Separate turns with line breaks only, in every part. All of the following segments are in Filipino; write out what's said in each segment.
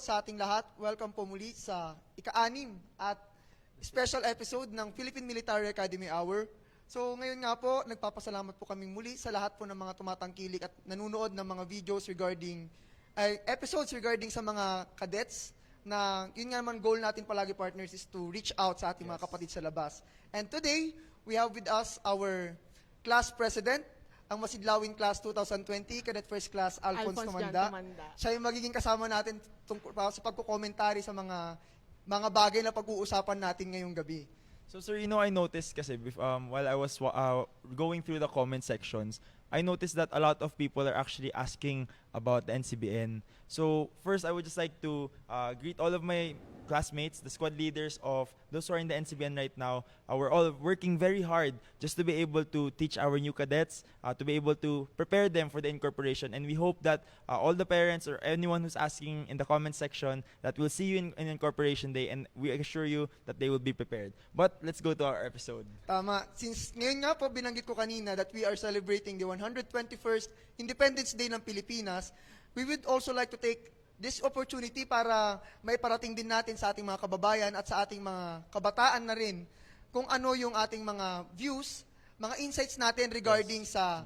sa ating lahat. Welcome po muli sa ika-6 at special episode ng Philippine Military Academy Hour. So ngayon nga po, nagpapasalamat po kaming muli sa lahat po ng mga tumatangkilik at nanonood ng mga videos regarding, episodes regarding sa mga cadets na yun nga naman goal natin palagi partners is to reach out sa ating mga kapatid sa labas. And today, we have with us our class president, ang Masidlawin Class 2020, Cadet First Class Alphonse Tumanda. Siya yung magiging kasama natin sa pagkukomentary sa mga bagay na pag-uusapan natin ngayong gabi.
So sir, I noticed kasi while I was going through the comment sections, I noticed that a lot of people are actually asking about the NCBN. So first, I would just like to greet all of my classmates, the squad leaders of those who are in the NCBN right now. We're all working very hard just to be able to teach our new cadets, to be able to prepare them for the incorporation. And we hope that all the parents or anyone who's asking in the comment section that we'll see you in Incorporation Day, and we assure you that they will be prepared. But let's go to our episode.
Tama. Since ngayon nga po, binanggit ko kanina that we are celebrating the 121st Independence Day ng Pilipinas, we would also like to take this opportunity para may parating din natin sa ating mga kababayan at sa ating mga kabataan na rin kung ano yung ating mga views, mga insights natin regarding sa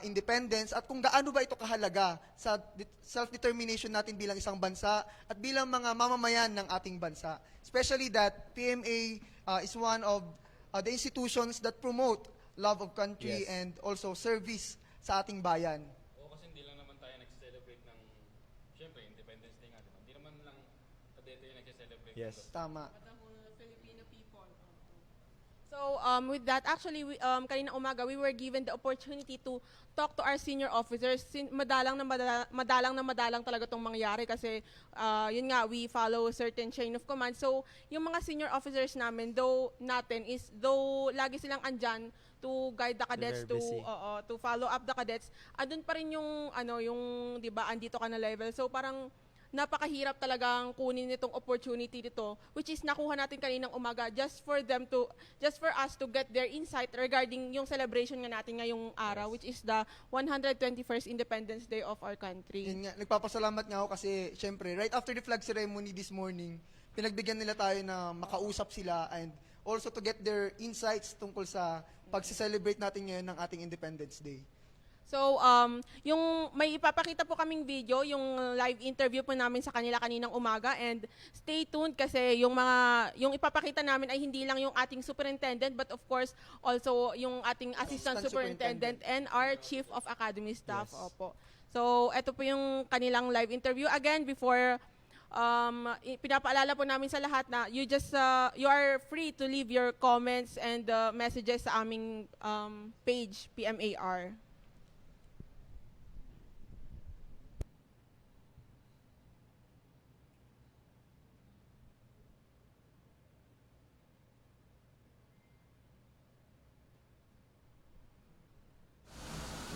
independence at kung gaano ba ito kahalaga sa self-determination natin bilang isang bansa at bilang mga mamamayan ng ating bansa. Especially that PMA is one of the institutions that promote love of country and also service sa ating bayan.
Kasi hindi lang naman tayo nag-celebrate ng, syempre, Independence Day nga, diba? Hindi naman lang kadete yung nag-celebrate.
Yes.
Tama.
Filipino people. So with that, actually, kanina umaga, we were given the opportunity to talk to our senior officers. Madalang talaga itong mangyari kasi yun nga, we follow certain chain of command. So yung mga senior officers namin, though lagi silang andyan to guide the cadets, to follow up the cadets, andun pa rin yung, di ba, andito ka na level. So parang napakahirap talagang kunin itong opportunity dito, which is nakuha natin kaninang umaga just for us to get their insight regarding yung celebration nga natin ngayong araw, which is the 121st Independence Day of our country.
Yun nga, nagpapasalamat nga ako kasi syempre, right after the flag ceremony this morning, pinagbigyan nila tayo na makausap sila and also to get their insights tungkol sa pag-celebrate natin ngayon ng ating Independence Day.
So, yung may ipapakita po kaming video, yung live interview po namin sa kanila kaninang umaga, and stay tuned kasi yung ipapakita namin ay hindi lang yung ating superintendent, but of course also yung ating assistant superintendent and our chief of academy staff.
Yes.
Opo. So, ito po yung kanilang live interview. Again, before pinapaalala po namin sa lahat na you are free to leave your comments and messages sa aming page, Pma Hour.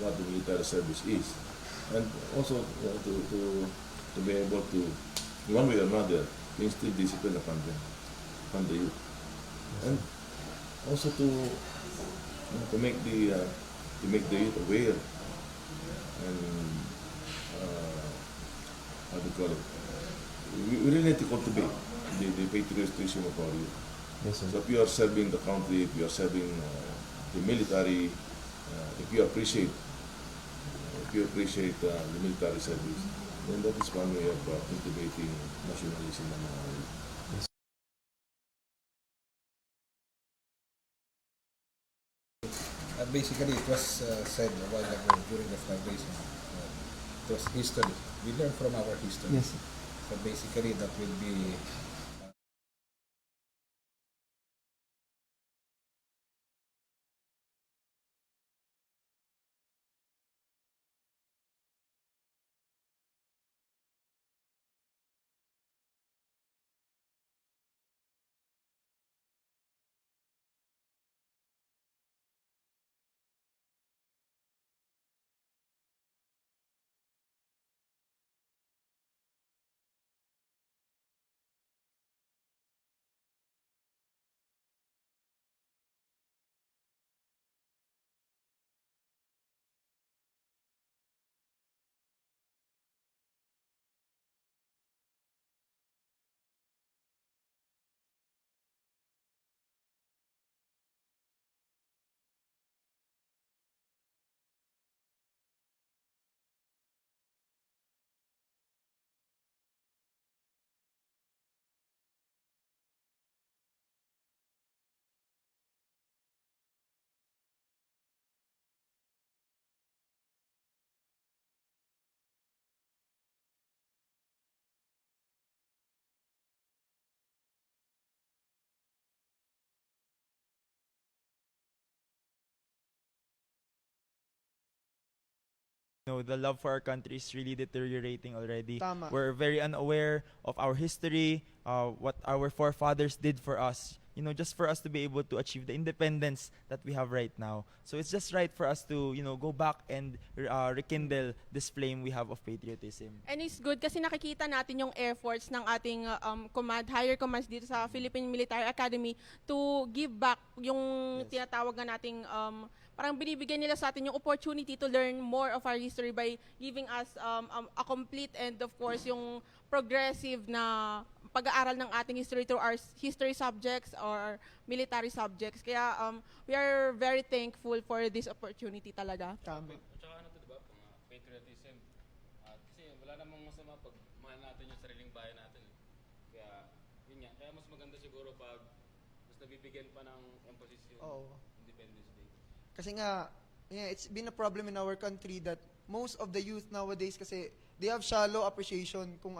What the military service is, and also to be able to, in one way or another, instill discipline upon the youth, and also to make the youth aware and how do you call it? We really need to cultivate the patriotism of our youth.
Yes, sir.
So if you are serving the country, if you are serving the military, if you appreciate the military service, then that is one way of cultivating nationalism among our youth.
Basically, it was said a while ago during the flag raising. It was history. We learn from our history.
Yes.
So basically, that will be
The love for our country is really deteriorating already.
Tama.
We're very unaware of our history, what our forefathers did for us. Just for us to be able to achieve the independence that we have right now. So it's just right for us to, go back and rekindle this flame we have of patriotism.
And it's good kasi nakikita natin yung efforts ng ating higher commands dito sa Philippine Military Academy to give back yung
Yes.
tinatawag na nating parang binibigyan nila sa atin yung opportunity to learn more of our history by giving us a complete and of course yung progressive na pag-aaral ng ating history through our history subjects or military subjects. Kaya we are very thankful for this opportunity talaga.
Tama.
At saka ano to, diba? Patriotism. Kasi wala namang masama pag mahal natin yung sariling bayan natin. Kaya, yun nga. Kaya mas maganda siguro pag mas nabibigyan pa ng emphasis yung
Oo.
Independence Day.
Kasi nga, it's been a problem in our country that most of the youth nowadays kasi they have shallow appreciation kung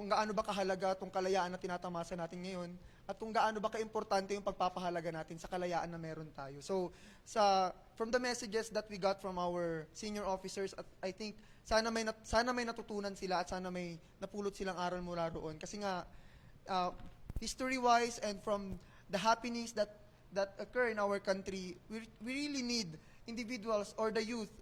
gaano ba kahalaga tong kalayaan na tinatamasa natin ngayon at kung gaano ba kaimportante yung pagpapahalaga natin sa kalayaan na meron tayo. So, from the messages that we got from our senior officers, at I think sana may natutunan sila at sana may napulot silang aral mula roon. Kasi nga, history-wise and from the happenings that occur in our country, we really need individuals or the youth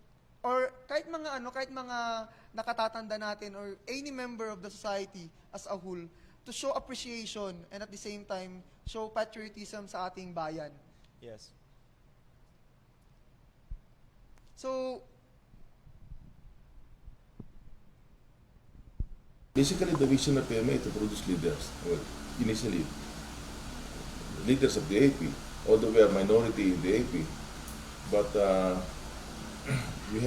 or kahit mga nakatatanda natin or any member of the society as a whole to show appreciation and at the same time show patriotism sa ating bayan.
Yes.
So,
Basically, the vision of PMA to produce leaders. Well, initially, leaders of the AP, although we are minority in the AP, but we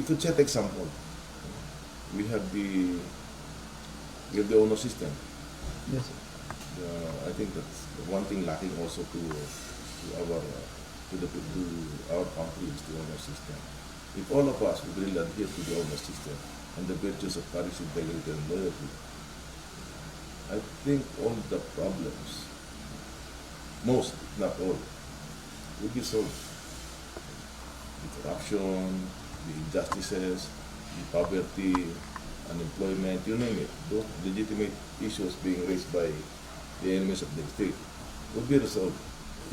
could set example. We have the honor system.
Yes, sir.
I think that's the one thing lacking also to our country is the honor system. If all of us would really adhere to the honor system and the virtues of courage, integrity, and loyalty, I think all the problems, most, if not all, would be solved. The corruption, the injustices, the poverty, unemployment, you name it, those legitimate issues being raised by the enemies of the state would be resolved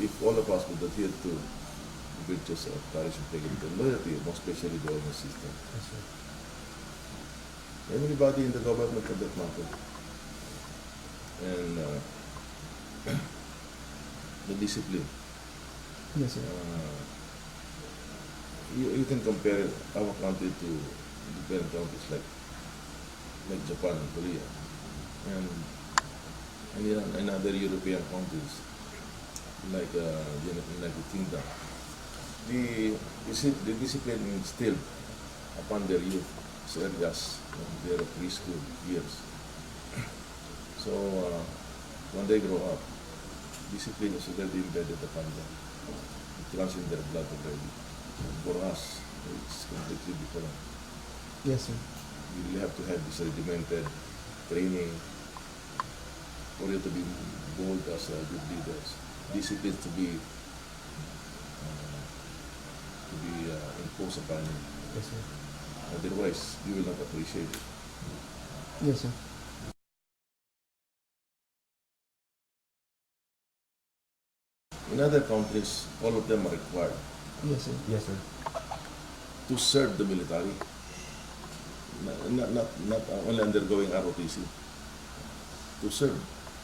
if all of us would adhere to the virtues of courage, integrity, and loyalty, more especially the honor system.
Yes, sir.
Everybody in the government for that matter. And the discipline.
Yes, sir.
You can compare our country to different countries like Japan and Korea and Iran and other European countries like the United Kingdom. The discipline instilled upon their youth as early as their preschool years. So when they grow up, discipline is already embedded upon them. It runs in their blood already. For us, it's completely different.
Yes, sir.
You really have to have this regimented training for you to be bold as good leaders. Discipline to be imposed upon you.
Yes, sir.
Otherwise, you will not appreciate it.
Yes, sir.
In other countries, all of them are required
Yes, sir. Yes, sir.
to serve the military. Not only undergoing ROTC. To serve.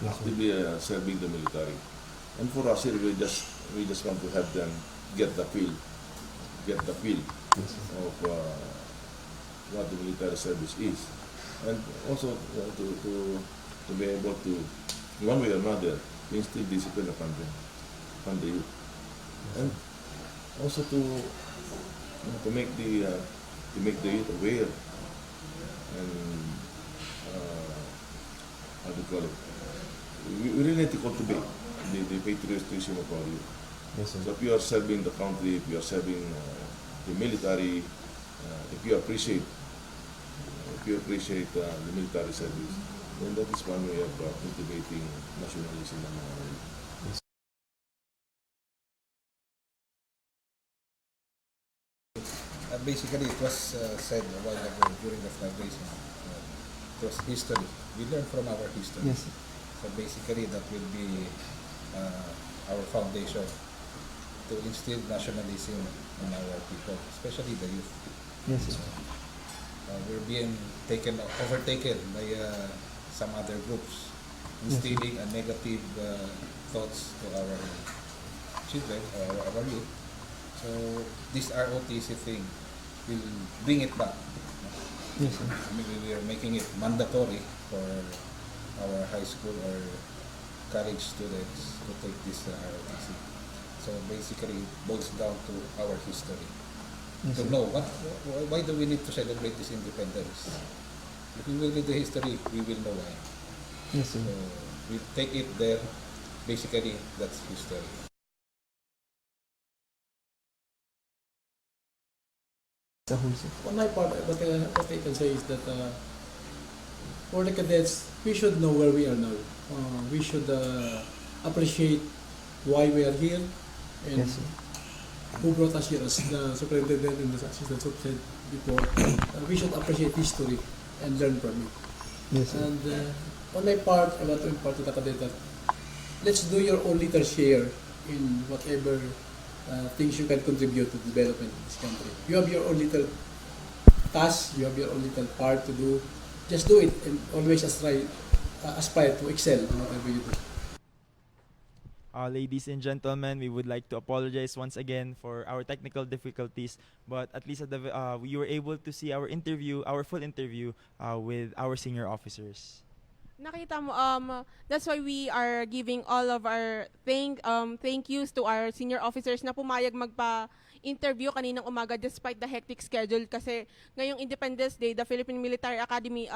Yes,
To be serving the military. And for us here, we just want to have them get the feel
Yes, sir.
of what the military service is, and also to be able to, one way or another, instill discipline upon them, upon the youth, and also to make the youth aware and how do you call it? We really need to cultivate the patriotism of our youth.
Yes, sir.
So if you are serving the country, if you are serving the military, if you appreciate the military service, then that is one way of cultivating nationalism among our youth.
basically, it was said a while ago during the flag raising. It was history. We learn from our history.
Yes, sir.
So basically, that will be our foundation to instill nationalism in our people, especially the youth.
Yes, sir.
We're being overtaken by some other groups, instilling a negative thoughts to our children or our youth. So this ROTC thing will bring it back.
Yes, sir.
I mean, we are making it mandatory for our high school or college students to take this ROTC. So basically, it boils down to our history.
Yes,
To
sir.
know why do we need to celebrate this independence? If we will read the history, we will know why.
Yes, sir.
So we take it there. Basically, that's history.
Sa whole, sir.
On my part, what I can say is that for the cadets, we should know where we are now. We should appreciate why we are here and
Yes, sir.
who brought us here, as the superintendent and the assistant superintendent said before. We should appreciate history and learn from it.
Yes, sir.
And on my part, I want to impart to the cadet that let's do your own little share in whatever things you can contribute to the development of this country. You have your own little task, you have your own little part to do. Just do it and always aspire to excel in whatever you do.
Ladies and gentlemen, we would like to apologize once again for our technical difficulties, but at least we were able to see our full interview with our senior officers.
Nakita mo, that's why we are giving all of our thank yous to our senior officers na pumayag magpa-interview kaninang umaga despite the hectic schedule kasi ngayong Independence Day, the Philippine Military Academy,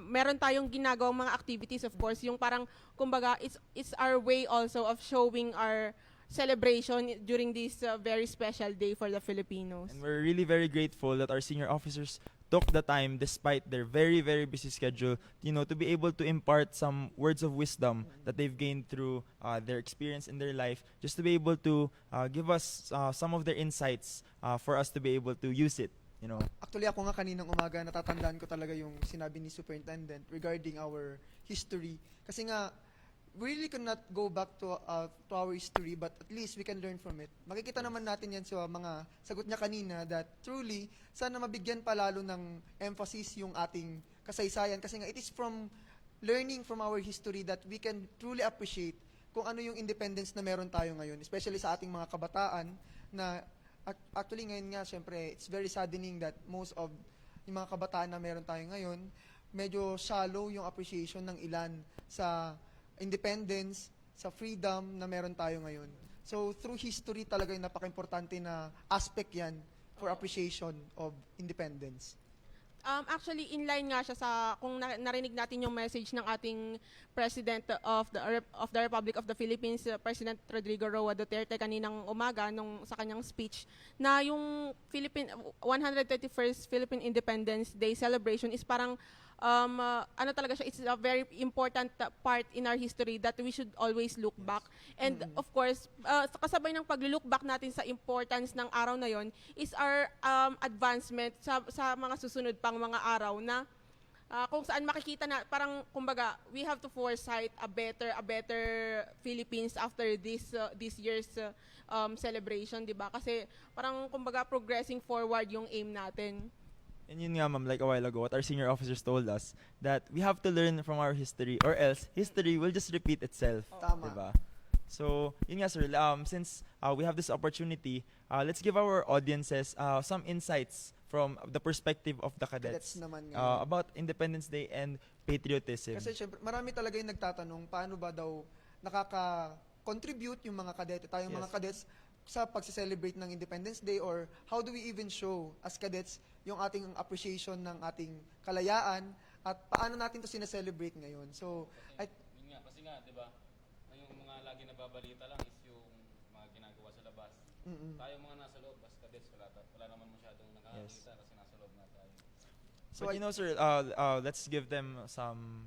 meron tayong ginagawang mga activities, of course, yung parang, kumbaga, it's our way also of showing our celebration during this very special day for the Filipinos.
And we're really very grateful that our senior officers took the time despite their very, very busy schedule, to be able to impart some words of wisdom that they've gained through their experience in their life, just to be able to give us some of their insights for us to be able to use it,
Actually, ako nga kaninang umaga, natatandaan ko talaga yung sinabi ni Superintendent regarding our history. Kasi nga, we really cannot go back to our history, but at least we can learn from it. Makikita naman natin yan sa mga sagot niya kanina that truly, sana mabigyan pa lalo ng emphasis yung ating kasaysayan. Kasi nga, it is from learning from our history that we can truly appreciate kung ano yung independence na meron tayo ngayon, especially sa ating mga kabataan na actually ngayon nga, syempre, it's very saddening that most of yung mga kabataan na meron tayo ngayon, medyo shallow yung appreciation ng ilan sa independence, sa freedom na meron tayo ngayon. So, through history talaga yung napaka-importante na aspect yan for appreciation of independence.
Actually, in line nga siya sa kung narinig natin yung message ng ating President of the Republic of the Philippines, President Rodrigo Roa Duterte kaninang umaga sa kanyang speech na yung 131st Philippine Independence Day celebration is parang talaga siya, it's a very important part in our history that we should always look back. And of course, kasabay ng pag-look back natin sa importance ng araw na yon is our advancement sa mga susunod pang mga araw na kung saan makikita na parang kumbaga we have to foresight a better Philippines after this year's celebration, 'di ba? Kasi parang kumbaga progressing forward yung aim natin.
And yun nga, ma'am, like a while ago, what our senior officers told us, that we have to learn from our history, or else history will just repeat itself.
Tama.
Diba? So, yun nga, sir, since we have this opportunity, let's give our audiences some insights from the perspective of the cadets
Naman ngayon.
about Independence Day and patriotism.
Kasi syempre, marami talaga yung nagtatanong paano ba daw nakaka-contribute yung mga kadete, tayong mga cadets sa pagse-celebrate ng Independence Day, or how do we even show as cadets yung ating appreciation ng ating kalayaan at paano natin to sineselebrate ngayon. So,
Kasi nga, di ba, yung mga lagi nababalita lang is yung mga ginagawa sa labas. Tayo mga nasa loob, as cadets, wala naman masyadong nakakita kasi nasa loob na tayo.
So
But sir, let's give them some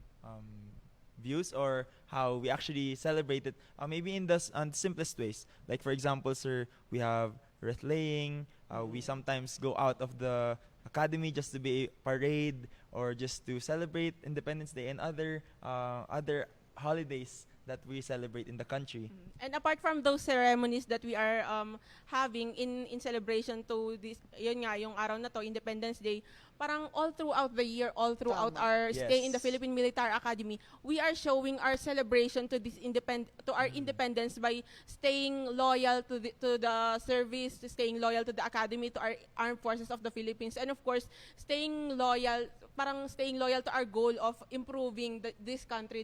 views or how we actually celebrate it, maybe in the simplest ways. Like for example, sir, we have wreath laying. We sometimes go out of the academy just to be parade or just to celebrate Independence Day and other holidays that we celebrate in the country.
And apart from those ceremonies that we are having in celebration to this, yun nga, yung araw na to, Independence Day, parang all throughout the year, all throughout
Tama.
our stay in the
Yes.
Philippine Military Academy, we are showing our celebration to this our independence by staying loyal to the service, staying loyal to the academy, to our armed forces of the Philippines, and of course, staying loyal to our goal of improving this country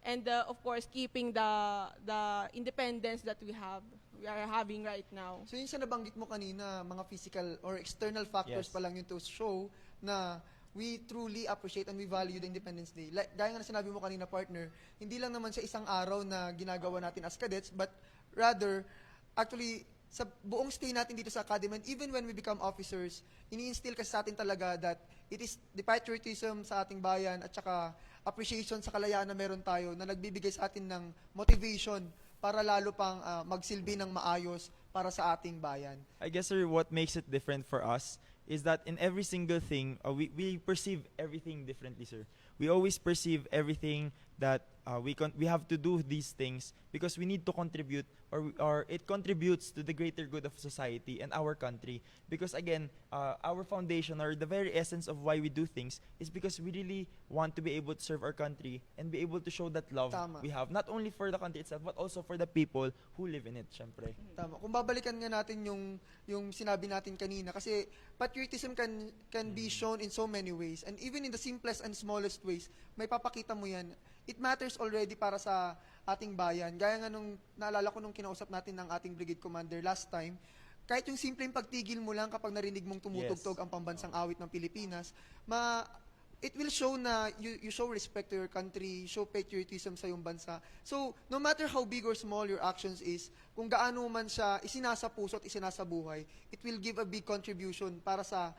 and of course keeping the independence that we are having right now.
So yun sa nabanggit mo kanina, mga physical or external factors
Yes.
pa lang yun to show na we truly appreciate and we value the Independence Day. Like, gaya nga na sinabi mo kanina, partner, hindi lang naman sa isang araw na ginagawa natin as cadets, but rather, actually, sa buong stay natin dito sa academy, and even when we become officers, ini-instill kasi sa atin talaga that it is the patriotism sa ating bayan at saka appreciation sa kalayaan na meron tayo na nagbibigay sa atin ng motivation para lalo pang magsilbi ng maayos para sa ating bayan.
I guess, sir, what makes it different for us is that in every single thing, we perceive everything differently, sir. We always perceive everything that we have to do these things because we need to contribute or it contributes to the greater good of society and our country. Because again, our foundation or the very essence of why we do things is because we really want to be able to serve our country and be able to show that love
Tama.
we have, not only for the country itself, but also for the people who live in it, syempre.
Tama. Kung babalikan nga natin yung sinabi natin kanina, kasi patriotism can be shown in so many ways, and even in the simplest and smallest ways, may papakita mo yan. It matters already para sa ating bayan. Gaya nga nung naalala ko nung kinausap natin ng ating brigade commander last time, kahit yung simpleng pagtigil mo lang kapag narinig mong tumutugtog
Yes.
ang pambansang awit ng Pilipinas, it will show na you show respect to your country, show patriotism sa iyong bansa. So, no matter how big or small your actions is, kung gaano man siya isinasa puso at isinasa buhay, it will give a big contribution para sa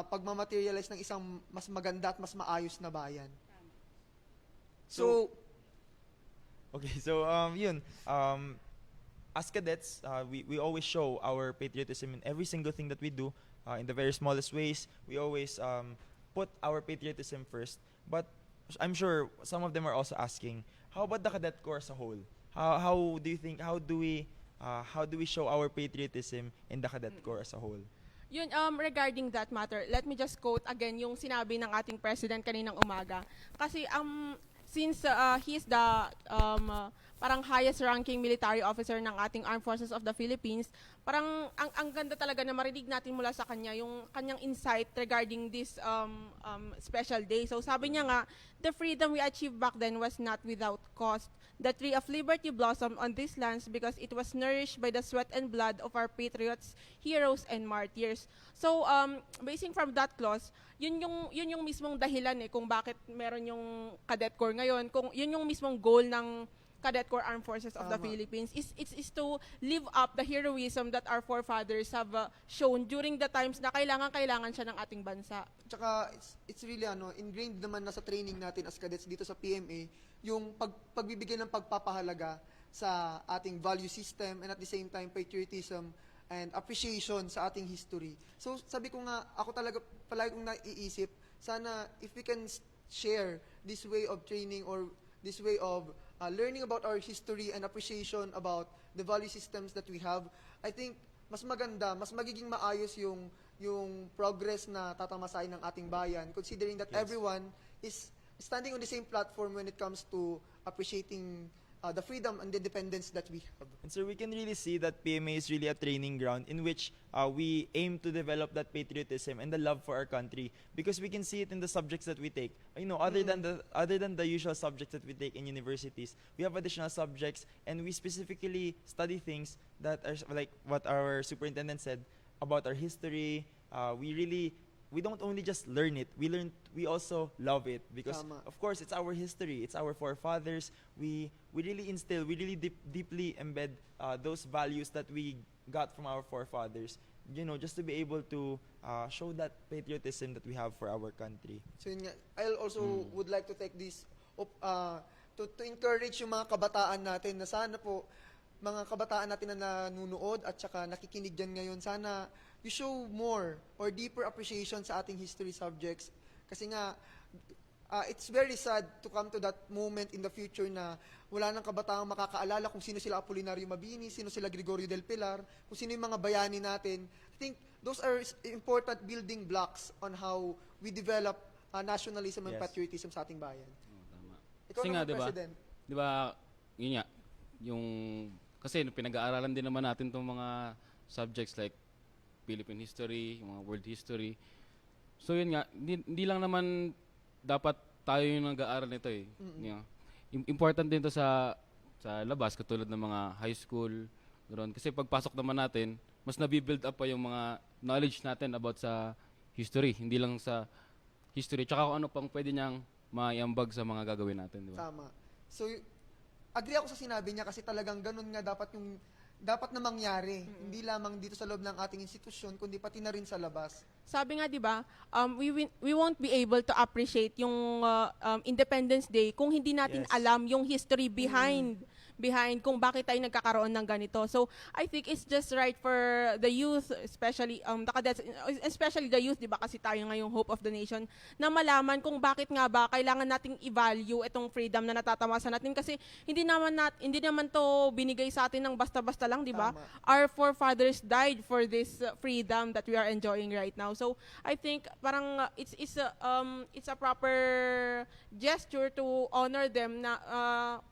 pagmamaterialize ng isang mas maganda at mas maayos na bayan. So,
Okay, so yun. As cadets, we always show our patriotism in every single thing that we do. In the very smallest ways, we always put our patriotism first. But I'm sure some of them are also asking, how about the cadet corps as a whole? How do you think? How do we show our patriotism in the cadet corps as a whole?
Yun, regarding that matter, let me just quote again yung sinabi ng ating president kaninang umaga. Kasi since he's the parang highest ranking military officer ng ating Armed Forces of the Philippines, parang ang ganda talaga na marinig natin mula sa kanya yung kanyang insight regarding this special day. So sabi niya nga, the freedom we achieved back then was not without cost. The tree of liberty blossomed on these lands because it was nourished by the sweat and blood of our patriots, heroes, and martyrs. So, basing from that clause, yun yung mismong dahilan kung bakit meron yung cadet corps ngayon, kung yun yung mismong goal ng Cadet Corps Armed Forces of the
Tama.
Philippines is to live up the heroism that our forefathers have shown during the times na kailangan siya ng ating bansa.
tsaka it's really ingrained naman na sa training natin as cadets dito sa PMA, yung pagbibigay ng pagpapahalaga sa ating value system and at the same time patriotism and appreciation sa ating history. So sabi ko nga, ako talaga palagi kong naiisip, sana if we can share this way of training or this way of learning about our history and appreciation about the value systems that we have, I think mas maganda, mas magiging maayos yung progress na tatamasahin ng ating bayan, considering that
Yes.
everyone is standing on the same platform when it comes to appreciating the freedom and the independence that we have.
And sir, we can really see that PMA is really a training ground in which we aim to develop that patriotism and the love for our country, because we can see it in the subjects that we take. Other than the usual subjects that we take in universities, we have additional subjects, and we specifically study things that are like what our superintendent said about our history. We don't only just learn it, we also love it, because
Tama.
of course it's our history, it's our forefathers. We really instill, we really deeply embed those values that we got from our forefathers, just to be able to show that patriotism that we have for our country.
So yun nga, I also would like to take this to encourage yung mga kabataan natin na sana po mga kabataan natin na nanunood at saka nakikinig dyan ngayon, sana you show more or deeper appreciation sa ating history subjects. Kasi nga, it's very sad to come to that moment in the future na wala nang kabataang makakaalala kung sino sila Apolinario Mabini, sino sila Gregorio del Pilar, kung sino yung mga bayani natin. I think those are important building blocks on how we develop nationalism and
Yes.
patriotism sa ating bayan.
Tama.
Ikaw
Kasi nga,
naman,
di ba?
President.
Di ba, yun nga, yung, kasi pinag-aaralan din naman natin itong mga subjects like Philippine history, yung mga world history. So yun nga, hindi lang naman dapat tayo yung nag-aaral nito eh. You know, important din to sa labas, katulad ng mga high school, ganoon. Kasi pagpasok naman natin, mas nabibuild up pa yung mga knowledge natin about sa history, hindi lang sa history, tsaka kung ano pang pwede niyang maiambag sa mga gagawin natin, di ba?
Tama. So, agree ako sa sinabi niya kasi talagang ganun nga dapat na mangyari. Hindi lamang dito sa loob ng ating institusyon, kundi pati na rin sa labas.
Sabi nga 'di ba, we won't be able to appreciate yung Independence Day kung hindi natin
Yes.
alam yung history behind kung bakit tayo nagkakaroon ng ganito. So I think it's just right for the youth, especially the cadets, especially the youth, 'di ba, kasi tayo ngayong hope of the nation, na malaman kung bakit nga ba kailangan nating i-value itong freedom na natatamasan natin, kasi hindi naman to binigay sa atin ng basta-basta lang, 'di ba?
Tama.
Our forefathers died for this freedom that we are enjoying right now. So I think parang it's a proper gesture to honor them na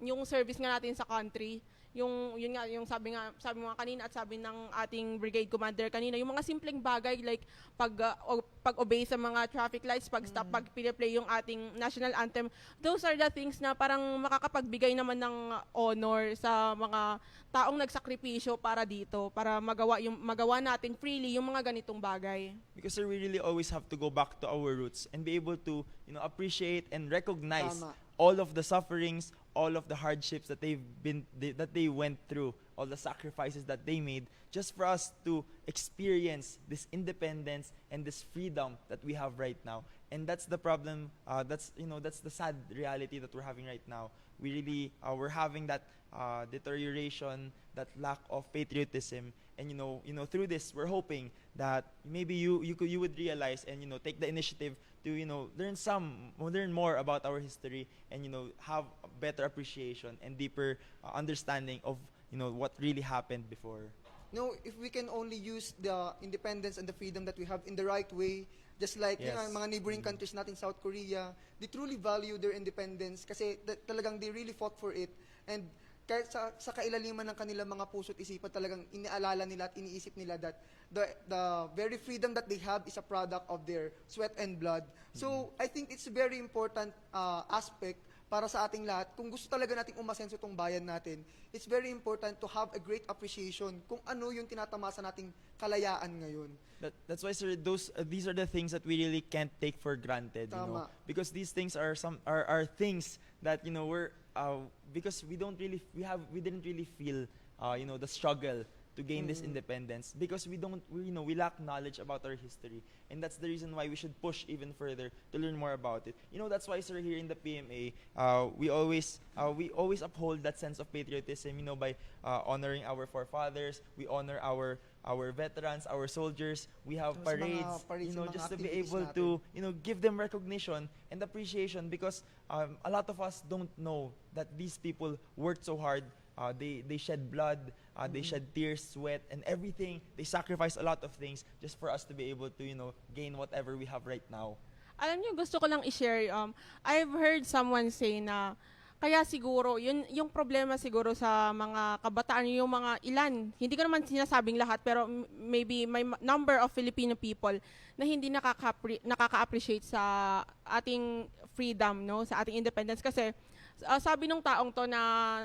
yung service nga natin sa country. Yun nga, yung sabi mo nga kanina at sabi ng ating brigade commander kanina, yung mga simpleng bagay like pag-obey sa mga traffic lights, pag-stop, pag-play yung ating national anthem, those are the things na parang makakapagbigay naman ng honor sa mga taong nagsakripisyo para dito, para magawa natin freely yung mga ganitong bagay.
Because we really always have to go back to our roots and be able to, appreciate and recognize
Tama.
all of the sufferings, all of the hardships that they went through, all the sacrifices that they made, just for us to experience this independence and this freedom that we have right now. And that's the problem. That's the sad reality that we're having right now. We really we're having that deterioration, that lack of patriotism, and through this we're hoping that maybe you would realize and take the initiative to learn more about our history and have a better appreciation and deeper understanding of what really happened before.
If we can only use the independence and the freedom that we have in the right way, just like
Yes.
mga neighboring countries natin, South Korea, they truly value their independence kasi talagang they really fought for it. And kahit sa kailaliman ng kanilang mga puso't isipan, talagang iniaalala nila at iniisip nila that the very freedom that they have is a product of their sweat and blood. So, I think it's a very important aspect para sa ating lahat. Kung gusto talaga nating umasenso itong bayan natin, it's very important to have a great appreciation kung ano yung tinatamasa nating kalayaan ngayon.
That's why, sir, these are the things that we really can't take for granted.
Tama.
Because these things are things that we're because we didn't really feel the struggle to gain this independence, because we lack knowledge about our history, and that's the reason why we should push even further to learn more about it. That's why, sir, here in the PMA, we always uphold that sense of patriotism, by honoring our forefathers. We honor our veterans, our soldiers. We have
Sa mga
parades,
parades, sa mga
just to be
activities
able to give them recognition and appreciation, because a lot of us don't know that these people worked so hard. They shed blood, they shed tears, sweat, and everything. They sacrificed a lot of things just for us to be able to gain whatever we have right now.
Alam niyo, gusto ko lang i-share, I've heard someone say na kaya siguro, yung problema siguro sa mga kabataan, yung mga ilan, hindi ko naman sinasabing lahat, pero maybe may number of Filipino people na hindi nakaka-appreciate sa ating freedom, sa ating independence. Kasi sabi nung taong to na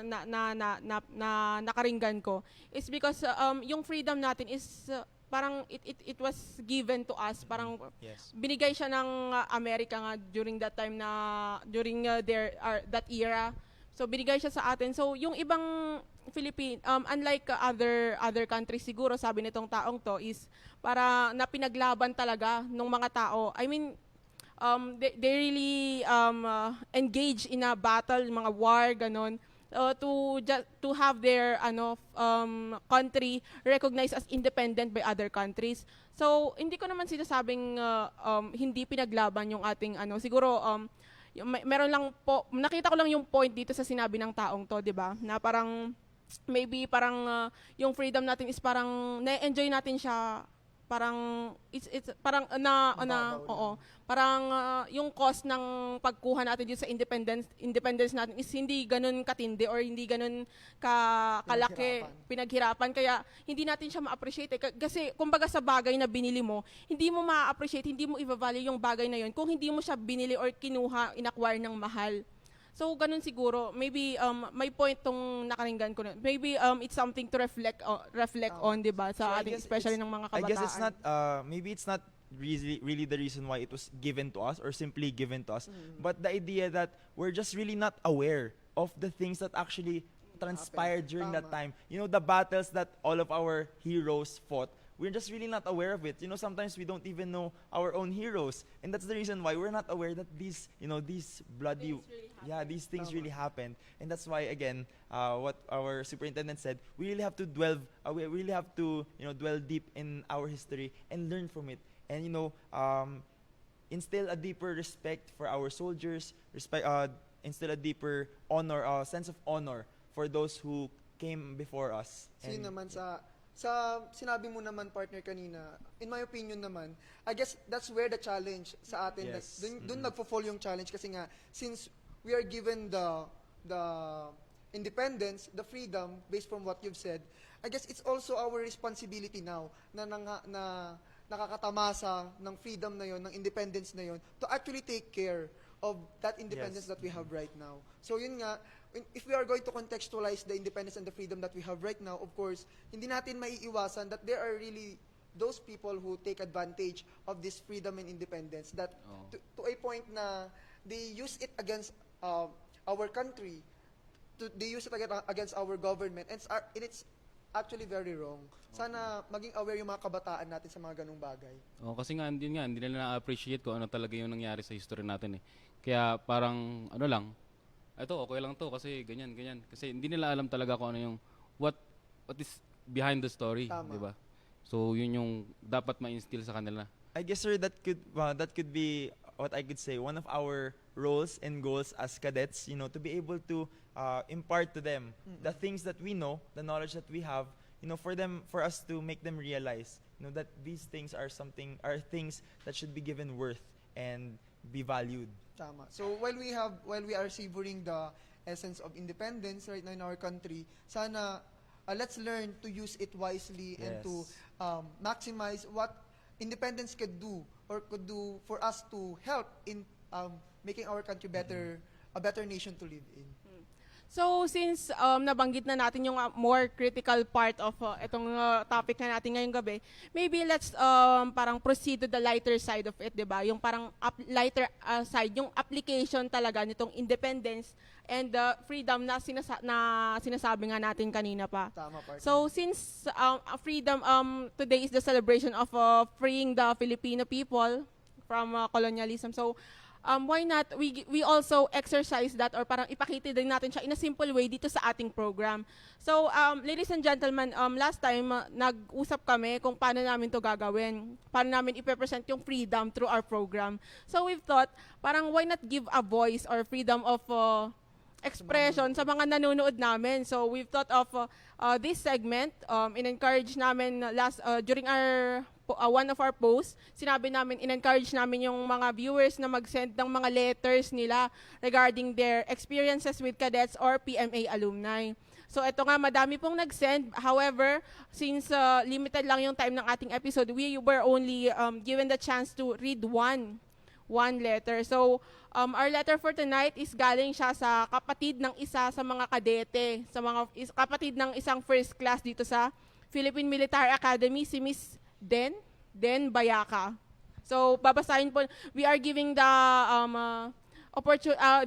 nakaringgan ko is because yung freedom natin is parang it was given to us, parang
Yes.
binigay siya ng Amerika nga during that time during that era. So binigay siya sa atin. So yung ibang unlike other countries siguro, sabi nitong taong to, is para na pinaglaban talaga ng mga tao. I mean, they really engage in a battle, mga war, ganon. to have their country recognized as independent by other countries. So hindi ko naman sinasabing hindi pinaglaban yung ating siguro meron lang po, nakita ko lang yung point dito sa sinabi ng taong to, 'di ba? Na parang maybe parang yung freedom natin is parang na-enjoy natin siya, parang it's parang oo, parang yung cost ng pagkuha natin dito sa independence natin is hindi ganun katindi or hindi ganun kalaki pinaghirapan, kaya hindi natin siya ma-appreciate kasi kumbaga sa bagay na binili mo, hindi mo ma-appreciate, hindi mo i-value yung bagay na yun kung hindi mo siya binili or kinuha, inacquire ng mahal. So, ganun siguro. Maybe, may point tong nakaringgan ko na. Maybe, it's something to reflect on, di ba? Sa ating, especially ng mga kabataan.
I guess it's not, maybe it's not really the reason why it was given to us or simply given to us, but the idea that we're just really not aware of the things that actually transpired during that time. You know, the battles that all of our heroes fought, we're just really not aware of it. You know, sometimes we don't even know our own heroes, and that's the reason why we're not aware that these, these bloody, these things really happened. And that's why, again, what our superintendent said, we really have to we really have to, dwell deep in our history and learn from it, and instill a deeper respect for our soldiers, instill a deeper honor, sense of honor for those who came before us.
Sino naman sa sinabi mo naman, partner, kanina, in my opinion naman, I guess that's where the challenge sa atin,
Yes.
dun nagfo-fall yung challenge kasi nga, since we are given the independence, the freedom, based from what you've said, I guess it's also our responsibility now na nakakatamasa ng freedom na yon, ng independence na yon, to actually take care of that independence that we have right now. So yun nga, if we are going to contextualize the independence and the freedom that we have right now, of course, hindi natin maiiwasan that there are really those people who take advantage of this freedom and independence, that to a point na they use it against our country, they use it against our government, and it's actually very wrong. Sana maging aware yung mga kabataan natin sa mga ganung bagay.
Kasi hindi nila na-appreciate kung ano talaga yung nangyari sa history natin eh. Kaya parang ito okay lang to kasi ganyan. Kasi hindi nila alam talaga kung ano yung what is behind the story, di ba? So yun yung dapat ma-instill sa kanila.
I guess, sir, that could be what I could say, one of our roles and goals as cadets, to be able to impart to them the things that we know, the knowledge that we have, for us to make them realize, that these things are things that should be given worth and be valued.
Tama. So while we are savoring the essence of independence right now in our country, sana let's learn to use it wisely and to maximize what independence could do for us to help in making our country a better nation to live in.
So since nabanggit na natin yung more critical part of itong topic na natin ngayong gabi, maybe let's parang proceed to the lighter side of it, 'di ba? Yung parang lighter side, yung application talaga nitong independence and freedom na sinasabi nga natin kanina pa.
Tama, partner.
So since freedom today is the celebration of freeing the Filipino people from colonialism. So why not we also exercise that or parang ipakita din natin siya in a simple way dito sa ating program. So ladies and gentlemen, last time nag-usap kami kung paano namin to gagawin, paano namin i-present yung freedom through our program. So we've thought parang why not give a voice or freedom of expression sa mga nanonood namin. So we've thought of this segment, in-encourage namin during our one of our posts, sinabi namin, in-encourage namin yung mga viewers na mag-send ng mga letters nila regarding their experiences with cadets or PMA alumni. So ito nga, madami pong nag-send. However, since limited lang yung time ng ating episode, we were only given the chance to read one letter. So our letter for tonight is galing siya sa kapatid ng isa sa mga kadete, kapatid ng isang first class dito sa Philippine Military Academy, si Miss Den Bayaka. So babasahin po, we are giving the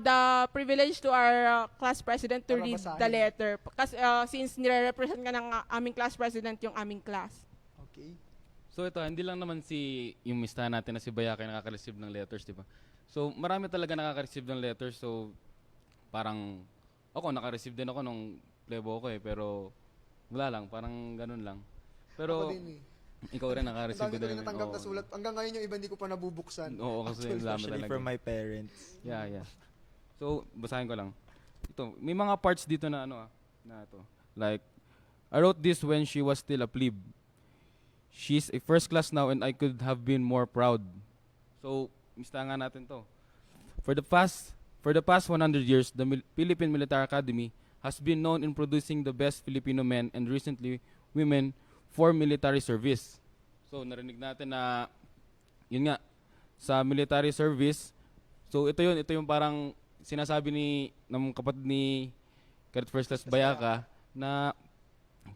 the privilege to our class president to read the letter. Kasi since nire-represent ka ng aming class president yung aming class.
Okay.
So ito, hindi lang naman yung mistahan natin na si Bayaka nakaka-receive ng letters, di ba? So marami talaga nakaka-receive ng letters. So parang Ako, naka-receive din ako nung plebo ko pero wala lang, parang ganun lang. Pero,
Ako din eh.
ikaw rin
Ang
naka-receive
dami ko
din.
rin natanggap na
Oo.
sulat. Hanggang ngayon yung iba hindi ko pa nabubuksan.
Oo, kasi ang dami
Especially
talaga.
from my parents.
Yeah. So, basahin ko lang. Ito, may mga parts dito na na to. Like, I wrote this when she was still a plebe. She's a first class now and I could have been more proud. So, mista nga natin to. For the past 100 years, the Philippine Military Academy has been known in producing the best Filipino men and recently women for military service. So, narinig natin na, yun nga, sa military service, so ito yung parang sinasabi ng kapatid ni Cadet First Class Bayaka na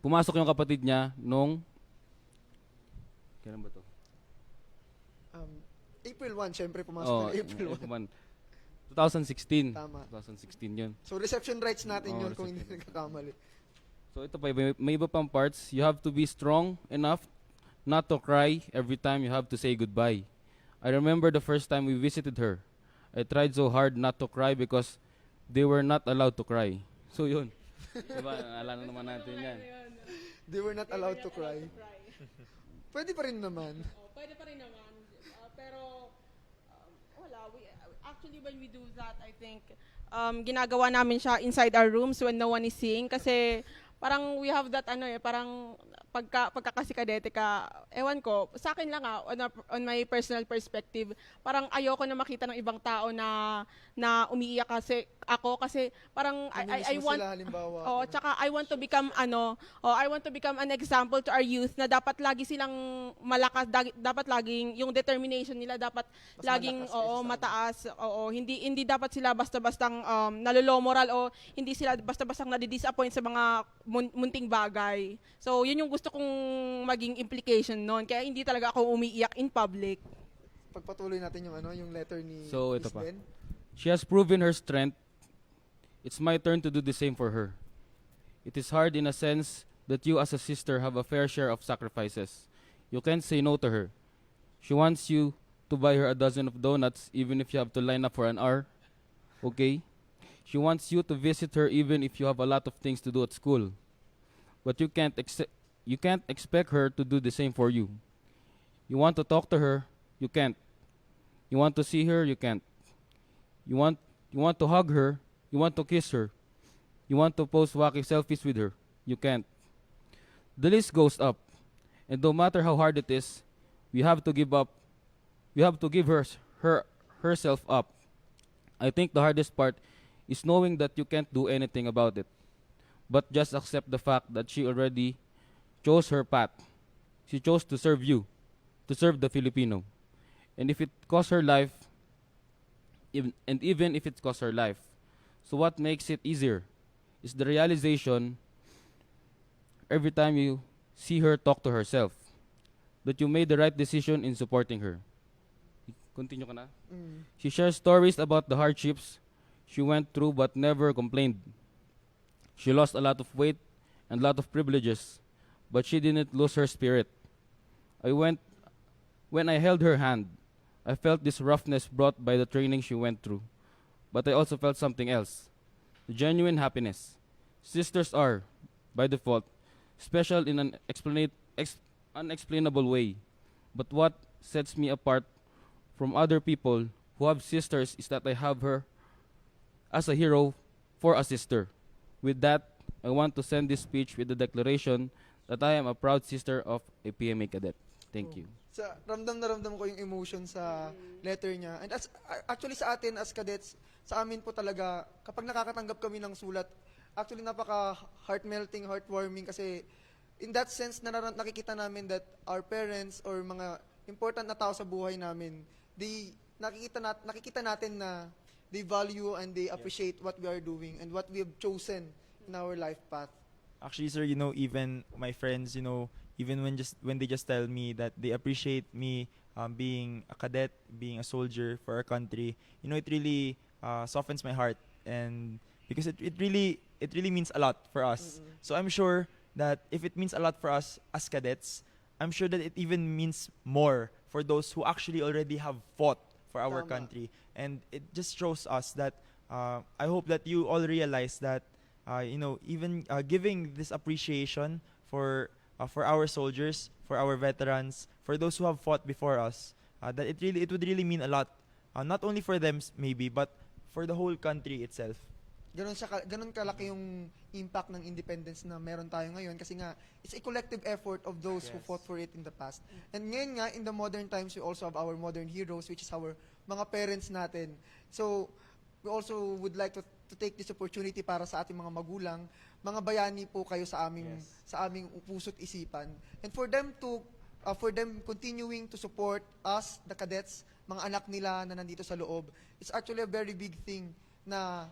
pumasok yung kapatid niya nung, kailan ba to?
April 1, syempre pumasok na April 1.
2016.
Tama.
2016 yun.
So reception rights natin yun kung
reception
hindi nagkakamali.
So ito pa, may iba pang parts. You have to be strong enough not to cry every time you have to say goodbye. I remember the first time we visited her. I tried so hard not to cry because they were not allowed to cry. So yun. Diba, naalala naman natin yan.
They were not allowed to cry. Pwede pa rin naman.
Pwede pa rin naman. Pero, wala. Actually, when we do that, I think, ginagawa namin siya inside our rooms when no one is seeing. Kasi, parang we have that, parang pagkakasikadete ka, ewan ko, sa akin lang on my personal perspective, parang ayoko na makita ng ibang tao na umiiyak kasi parang I
Namimismo
want
sila, halimbawa.
tsaka I want to become an example to our youth na dapat lagi silang malakas, dapat laging yung determination nila dapat
Mas
laging
malakas kaysa sa
mataas, hindi dapat sila basta-bastang nalolow moral o hindi sila basta-bastang nadi-disappoint sa mga munting bagay. So, yun yung gusto kong maging implication noon. Kaya hindi talaga ako umiiyak in public.
Pagpatuloy natin yung letter ni
So,
Miss
ito pa.
Ben.
She has proven her strength. It's my turn to do the same for her. It is hard in a sense that you as a sister have a fair share of sacrifices. You can't say no to her. She wants you to buy her a dozen of donuts even if you have to line up for an hour. Okay? She wants you to visit her even if you have a lot of things to do at school. But you can't expect her to do the same for you. You want to talk to her, you can't. You want to see her, you can't. You want to hug her, you want to kiss her. You want to post wacky selfies with her, you can't. The list goes up. And no matter how hard it is, we have to give up. We have to give herself up. I think the hardest part is knowing that you can't do anything about it. But just accept the fact that she already chose her path. She chose to serve you, to serve the Filipino. And if it costs her life, even if it costs her life, so what makes it easier is the realization every time you see her talk to herself that you made the right decision in supporting her. Continue ka na? She shares stories about the hardships she went through but never complained. She lost a lot of weight and a lot of privileges, but she didn't lose her spirit. When I held her hand, I felt this roughness brought by the training she went through, but I also felt something else, the genuine happiness. Sisters are, by default, special in an unexplainable way, but what sets me apart from other people who have sisters is that I have her as a hero for a sister. With that, I want to send this speech with the declaration that I am a proud sister of a PMA cadet. Thank you.
Ramdam na ramdam ko yung emotion sa letter niya. And actually sa atin as cadets, sa amin po talaga, kapag nakakatanggap kami ng sulat, actually napaka heart-melting, heartwarming kasi in that sense, nakikita namin that our parents or mga important na tao sa buhay namin, nakikita natin na they value and they appreciate what we are doing and what we have chosen in our life path.
Actually, sir, even my friends, even when they just tell me that they appreciate me being a cadet, being a soldier for our country, it really softens my heart, and because it really means a lot for us.
Mm-mm.
So I'm sure that if it means a lot for us as cadets, I'm sure that it even means more for those who actually already have fought for our
Tama.
country, and it just shows us that I hope that you all realize that even giving this appreciation for our soldiers, for our veterans, for those who have fought before us, that it would really mean a lot, not only for them maybe, but for the whole country itself.
Ganun kalaki yung impact ng independence na meron tayo ngayon kasi nga it's a collective effort of those who
Yes.
fought for it in the past. And ngayon nga in the modern times we also have our modern heroes, which is our mga parents natin. So we also would like to take this opportunity para sa ating mga magulang, mga bayani po kayo sa aming
Yes.
sa aming puso't isipan. And for them continuing to support us, the cadets, mga anak nila na nandito sa loob, it's actually a very big thing na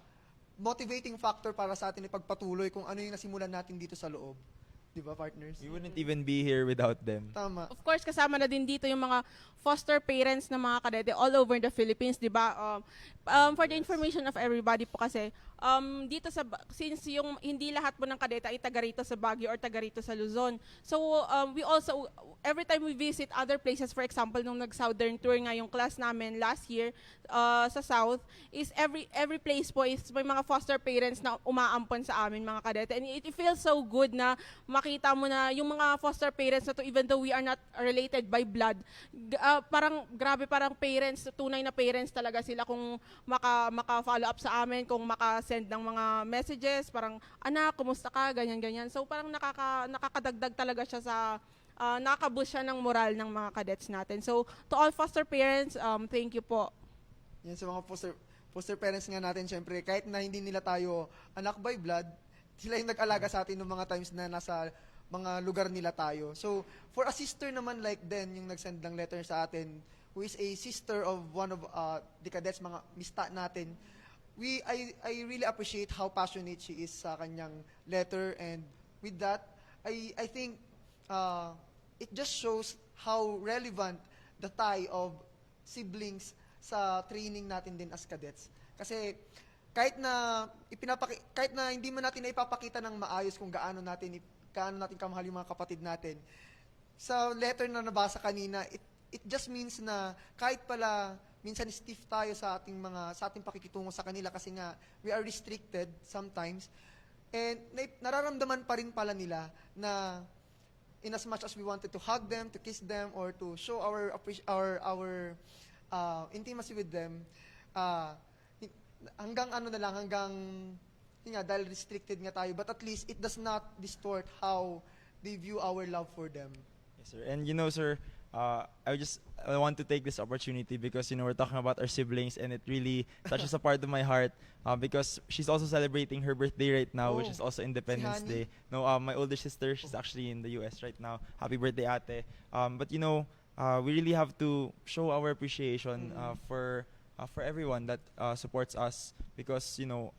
motivating factor para sa atin ipagpatuloy kung ano yung nasimulan natin dito sa loob. Di ba, partners?
We wouldn't even be here without them.
Tama.
Of course, kasama na din dito yung mga foster parents ng mga kadete all over the Philippines, di ba? For the information of everybody po kasi, dito since yung hindi lahat po ng kadete ay taga rito sa Baguio or taga rito sa Luzon. So, we also, every time we visit other places, for example, nung nag-southern tour nga yung class namin last year sa South, is every place po is may mga foster parents na umaampon sa amin, mga kadete. And it feels so good na makita mo na yung mga foster parents na to, even though we are not related by blood, parang grabe, parang parents, tunay na parents talaga sila kung maka-follow up sa amin, kung maka-send ng mga messages, parang, anak, kumusta ka, ganyan-ganyan. So parang nakakadagdag talaga siya sa, nakaka-boost siya ng moral ng mga cadets natin. So to all foster parents, thank you po.
Yan sa mga foster parents nga natin, syempre, kahit na hindi nila tayo anak by blood, sila yung nag-alaga sa atin ng mga times na nasa mga lugar nila tayo. So, for a sister naman like Den, yung nag-send ng letter sa atin, who is a sister of one of the cadets, mga mista natin, I really appreciate how passionate she is sa kanyang letter, and with that, I think it just shows how relevant the tie of siblings sa training natin din as cadets. Kasi kahit na hindi man natin ipapakita ng maayos kung gaano natin kamahal yung mga kapatid natin, sa letter na nabasa kanina, it just means na kahit pala minsan stiff tayo sa ating pakikitungo sa kanila kasi nga we are restricted sometimes, and nararamdaman pa rin pala nila na in as much as we wanted to hug them, to kiss them, or to show our intimacy with them, hanggang dahil restricted nga tayo, but at least it does not distort how they view our love for them.
Yes, sir. And sir, I want to take this opportunity because we're talking about our siblings, and it really touches a part of my heart because she's also celebrating her birthday right now, which is also Independence
Hani?
Day. No, my older sister, she's actually in the US right now. Happy birthday, ate. But we really have to show our appreciation for everyone that supports us because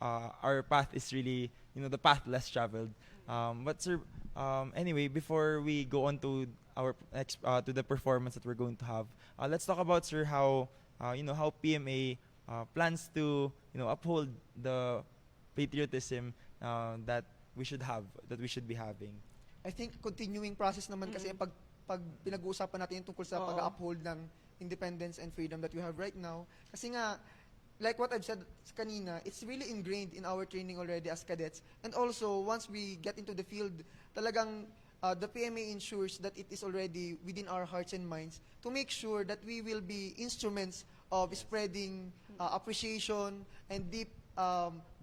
our path is really the path less traveled. But sir, anyway, before we go on to our next to the performance that we're going to have, let's talk about, sir, how how PMA plans to uphold the patriotism that we should be having.
I think continuing process naman kasi pag pinag-uusapan natin yung tungkol sa
Oo.
pag-uphold ng independence and freedom that we have right now. Kasi nga, like what I've said kanina, it's really ingrained in our training already as cadets. And also, once we get into the field, talagang the PMA ensures that it is already within our hearts and minds to make sure that we will be instruments of spreading appreciation and deep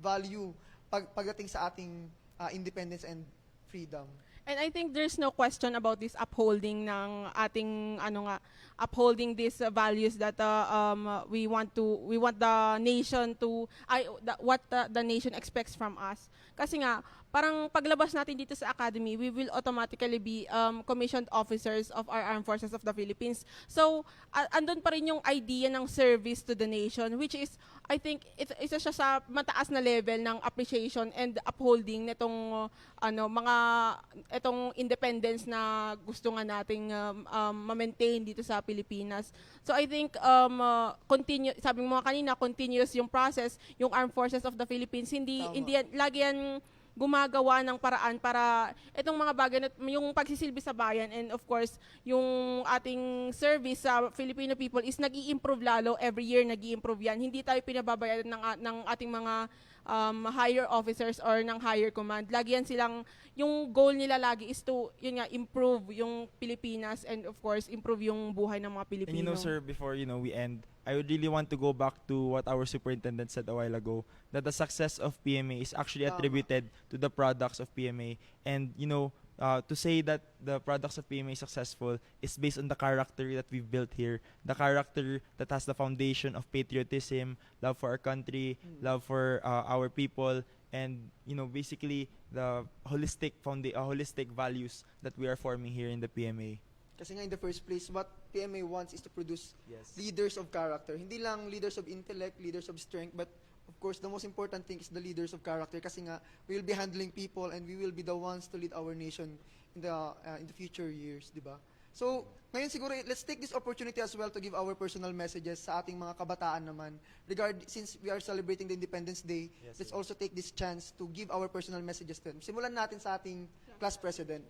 value pagdating sa ating independence and freedom.
And I think there's no question about this upholding ng ating upholding these values that we want the nation to what the nation expects from us. Kasi nga parang paglabas natin dito sa academy, we will automatically be commissioned officers of our armed forces of the Philippines. So andun pa rin yung idea ng service to the nation, which is I think isa siya sa mataas na level ng appreciation and upholding nitong itong independence na gusto nga nating ma-maintain dito sa Pilipinas. So I think sabi mo kanina, continuous yung process, yung armed forces of the Philippines, hindi yan lagi yan gumagawa ng paraan para itong mga bagay na yung pagsisilbi sa bayan, and of course yung ating service sa Filipino people is nag-i-improve lalo. Every year nag-i-improve yan. Hindi tayo pinababayaran ng ating mga higher officers or ng higher command. Lagi yan silang, yung goal nila lagi is to, yun nga, improve yung Pilipinas, and of course improve yung buhay ng mga Pilipino.
And you know, sir, before we end, I would really want to go back to what our superintendent said a while ago, that the success of PMA is actually attributed to the products of PMA. And to say that the products of PMA is successful is based on the character that we've built here, the character that has the foundation of patriotism, love for our country, love for our people, and basically the holistic values that we are forming here in the PMA.
Kasi nga in the first place, what PMA wants is to produce
Yes.
leaders of character. Hindi lang leaders of intellect, leaders of strength, but of course, the most important thing is the leaders of character. Kasi nga, we will be handling people and we will be the ones to lead our nation in the future years, di ba? So, ngayon siguro, let's take this opportunity as well to give our personal messages sa ating mga kabataan naman. Since we are celebrating the Independence Day,
Yes,
let's
sir.
also take this chance to give our personal messages to them. Simulan natin sa ating class president.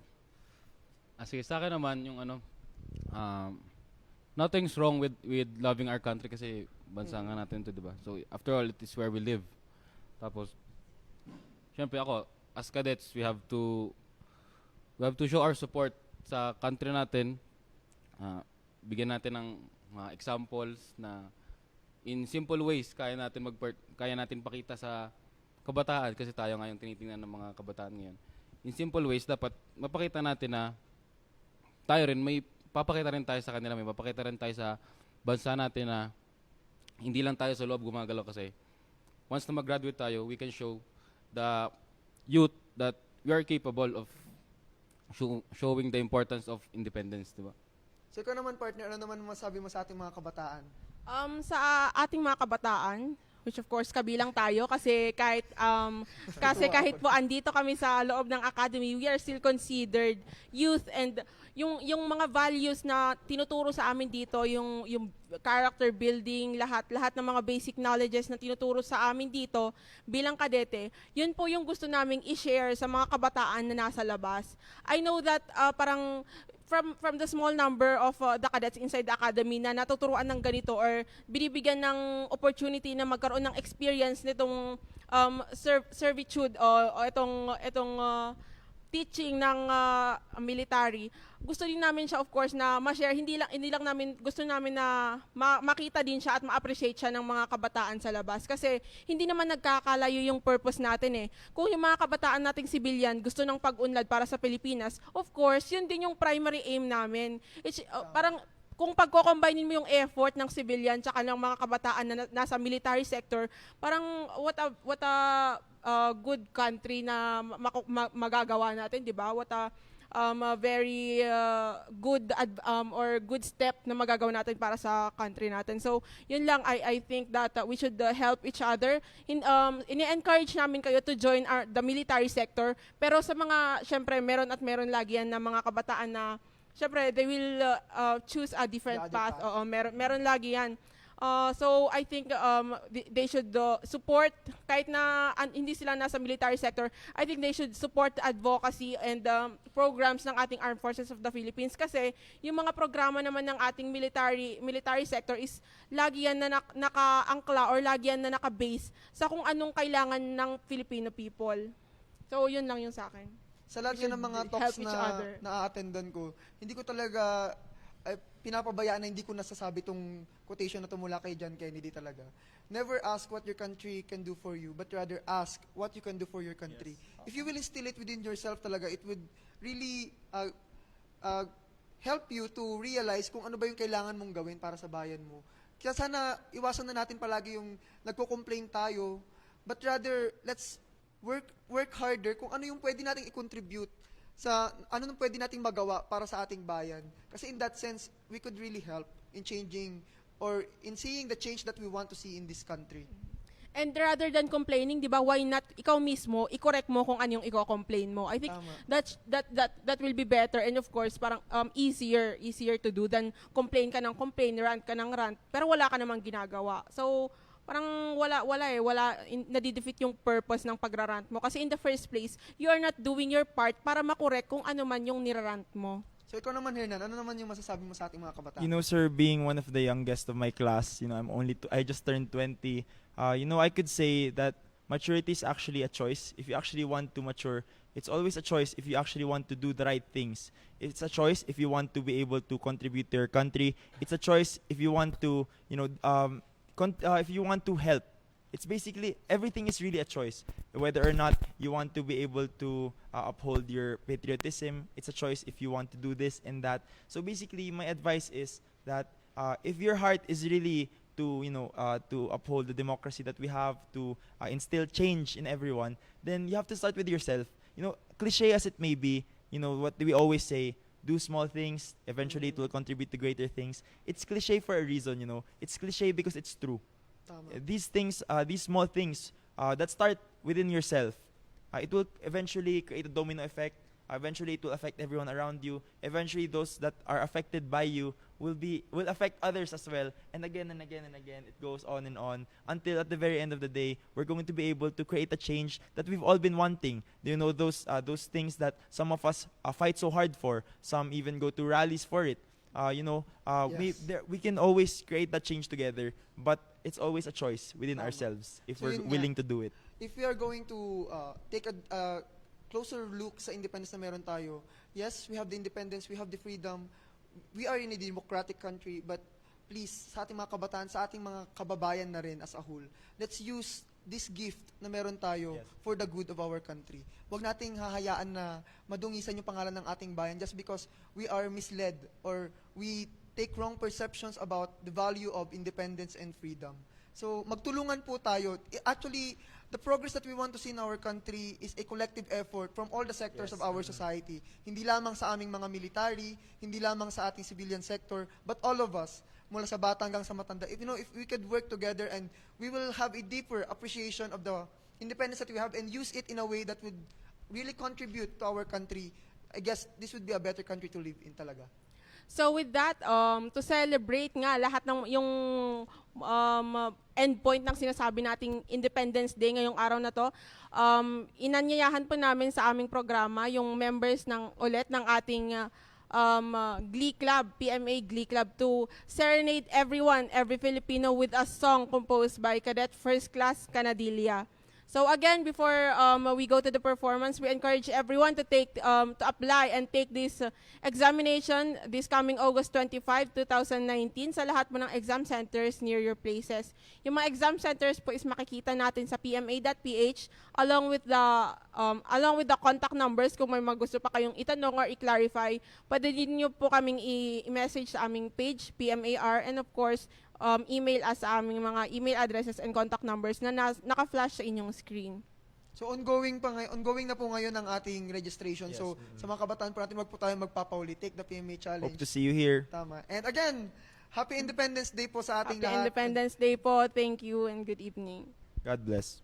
Sige, sa akin naman, yung nothing's wrong with loving our country kasi bansa nga natin ito, di ba? So, after all, it is where we live. Tapos, syempre ako, as cadets, we have to show our support sa country natin. Bigyan natin ng mga examples na in simple ways kaya natin pakita sa kabataan, kasi tayo nga yung tinitingnan ng mga kabataan ngayon. In simple ways, dapat mapakita natin na tayo rin, may papakita rin tayo sa kanila, may papakita rin tayo sa bansa natin na hindi lang tayo sa loob gumagalaw, kasi once na mag-graduate tayo, we can show the youth that we are capable of showing the importance of independence, di ba?
So, ikaw naman, partner, ano naman masabi mo sa ating mga kabataan?
Sa ating mga kabataan, which of course kabilang tayo, kasi kahit po andito kami sa loob ng academy, we are still considered youth, and yung mga values na tinuturo sa amin dito, yung character building, lahat ng mga basic knowledges na tinuturo sa amin dito bilang kadete, yun po yung gusto naming i-share sa mga kabataan na nasa labas. I know that parang from the small number of the cadets inside the academy na natuturuan ng ganito or binibigyan ng opportunity na magkaroon ng experience nitong servitude o itong teaching ng military, gusto din namin siya of course na ma-share. Hindi lang namin gusto namin na makita din siya at ma-appreciate siya ng mga kabataan sa labas, kasi hindi naman nagkakalayo yung purpose natin eh. Kung yung mga kabataan nating civilian gusto ng pag-unlad para sa Pilipinas, of course yun din yung primary aim namin. Parang kung pagko-combine mo yung effort ng civilian tsaka ng mga kabataan na nasa military sector, parang what a good country na magagawa natin, di ba? What a very good or good step na magagawa natin para sa country natin. So, yun lang, I think that we should help each other. Ini-encourage namin kayo to join the military sector, pero sa mga, syempre, meron lagi yan na mga kabataan na syempre, they will choose a different path. Oo, meron lagi yan. So, I think they should support, kahit na hindi sila nasa military sector, I think they should support the advocacy and programs ng ating Armed Forces of the Philippines, kasi yung mga programa naman ng ating military sector is lagi yan na naka-angkla or lagi yan na naka-base sa kung anong kailangan ng Filipino people. So, yun lang yung sa akin.
Sa lahat
We
yan ng
should
mga
help
talks
each other.
na a-attendan ko, hindi ko talaga pinapabayaan na hindi ko nasasabi tong quotation na to mula kay John Kennedy talaga. Never ask what your country can do for you, but rather ask what you can do for your country. If you will instill it within yourself talaga, it would really help you to realize kung ano ba yung kailangan mong gawin para sa bayan mo. Kaya sana iwasan na natin palagi yung nagko-complain tayo, but rather let's work harder kung ano yung pwede nating i-contribute sa ano nung pwede nating magawa para sa ating bayan. Kasi in that sense, we could really help in changing or in seeing the change that we want to see in this country.
And rather than complaining, di ba, why not ikaw mismo, i-correct mo kung ano yung i-complain mo. I think
Tama.
that will be better, and of course, parang easier to do than complain ka ng complain, rant ka ng rant, pero wala ka namang ginagawa. So, parang nadidefeat yung purpose ng pagrarant mo. Kasi in the first place, you are not doing your part para makorek kung ano man yung nirarant mo.
So ikaw naman, Hernan, ano naman yung masasabi mo sa ating mga kabataan?
You know, sir, being one of the youngest of my class, you know, I just turned 20. You know, I could say that maturity is actually a choice. If you actually want to mature, it's always a choice if you actually want to do the right things. It's a choice if you want to be able to contribute to your country. It's a choice if you want to, you know, if you want to help. It's basically, everything is really a choice. Whether or not you want to be able to uphold your patriotism, it's a choice if you want to do this and that. So basically, my advice is that if your heart is really to, you know, to uphold the democracy that we have, to instill change in everyone, then you have to start with yourself. You know, cliche as it may be, you know, what we always say, do small things, eventually it will contribute to greater things. It's cliche for a reason, you know. It's cliche because it's true.
Tama.
These things, these small things that start within yourself, it will eventually create a domino effect. Eventually, it will affect everyone around you. Eventually, those that are affected by you will affect others as well. And again and again and again, it goes on and on until at the very end of the day, we're going to be able to create a change that we've all been wanting. You know, those things that some of us fight so hard for. Some even go to rallies for it. You know,
Yes.
we can always create that change together, but it's always a choice within
Tama.
ourselves if
So
we're
yun nga.
willing to do it.
If we are going to take a closer look sa independence na meron tayo, yes, we have the independence, we have the freedom, we are in a democratic country, but please, sa ating mga kabataan, sa ating mga kababayan na rin as a whole, let's use this gift na meron tayo
Yes.
for the good of our country. Huwag nating hahayaan na madungisan yung pangalan ng ating bayan just because we are misled or we take wrong perceptions about the value of independence and freedom. So, magtulungan po tayo. Actually, the progress that we want to see in our country is a collective effort from all the sectors
Yes.
of our society. Hindi lamang sa aming mga military, hindi lamang sa ating civilian sector, but all of us, mula sa bata hanggang sa matanda. If we could work together and we will have a deeper appreciation of the independence that we have and use it in a way that would really contribute to our country, I guess this would be a better country to live in talaga.
So with that, to celebrate nga lahat ng yung endpoint ng sinasabi nating Independence Day ngayong araw na to, inanyayahan po namin sa aming programa yung members ng ating Glee Club, PMA Glee Club, to serenade every Filipino with a song composed by Cadet First Class Canadilla. So again, before we go to the performance, we encourage everyone to apply and take this examination this coming August 25, 2019 sa lahat mo ng exam centers near your places. Yung mga exam centers po is makikita natin sa pma.ph along with the contact numbers kung may gusto pa kayong itanong or i-clarify. Pwede din nyo po kaming i-message sa aming page, PMAR, and of course, email us sa aming mga email addresses and contact numbers na naka-flash sa inyong screen.
So ongoing na po ngayon ang ating registration.
Yes.
So sa mga kabataan po natin, wag po tayo magpapauli. Take the PMA challenge.
Hope to see you here.
Tama. And again, Happy Independence Day po sa ating
Happy
lahat.
Independence Day po. Thank you and good evening.
God bless.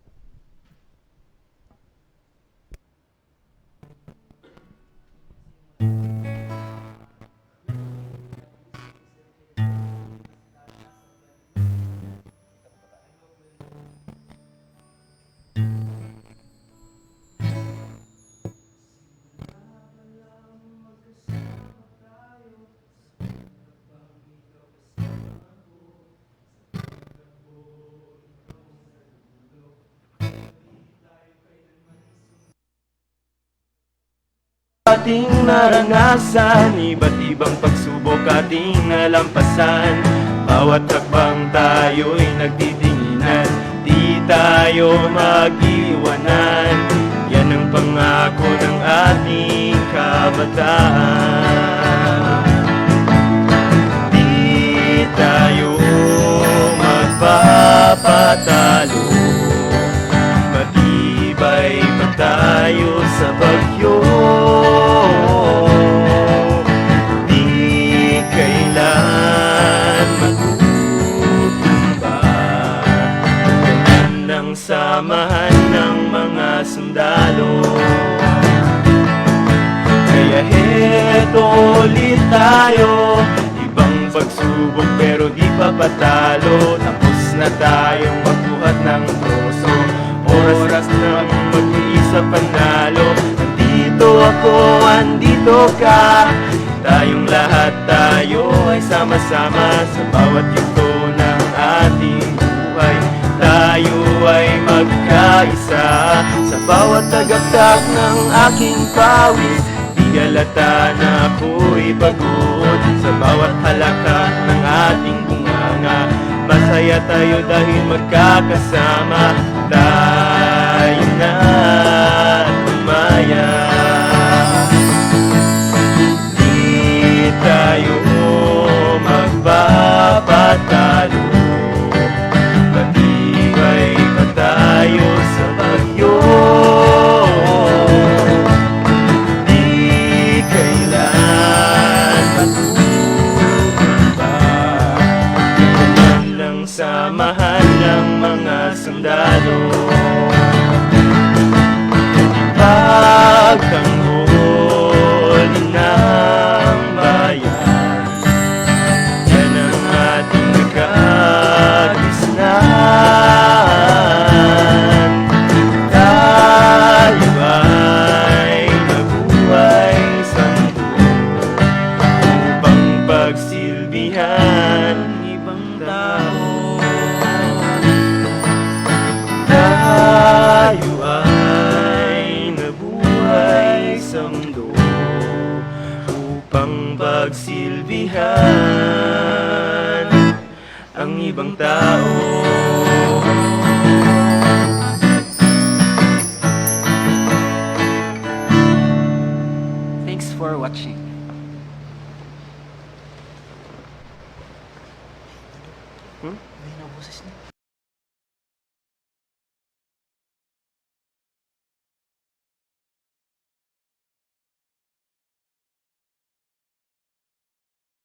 Ating naranasan, iba't ibang pagsubok ating nalampasan. Bawat hakbang tayo'y nagtitinginan, di tayo mag-iwanan. Yan ang pangako ng ating kabataan. Di tayo magpapatalo, matibay pa tayo sa bagyo. Di kailan matutumba. Ganyan ang samahan ng mga sundalo. Kaya heto ulit tayo, ibang pagsubok pero di pa patalo. Tapos na tayong sa panalo. Andito ako, andito ka, tayong lahat tayo ay sama-sama sa bawat yugto ng ating buhay. Tayo ay magkaisa sa bawat tagaktak ng aking pawis. Di halata na ako'y pagod sa bawat halakhak ng ating bunganga. Masaya tayo dahil magkakasama. Tayo na tumaya. Di tayo magpapatalo. Matibay pa tayo sa bagyo. Di kailan matutumba. Yan lang samahan ng mga sundalo. Pagtanggol ng bayan, yan ang ating kagisnan. Tayo ay nabuhay sa mundo upang pagsilbihan ang ibang tao. Tayo ay nabuhay sa mundo upang pagsilbihan ang ibang tao.
Thanks for watching.
Hmm?
May naboses na.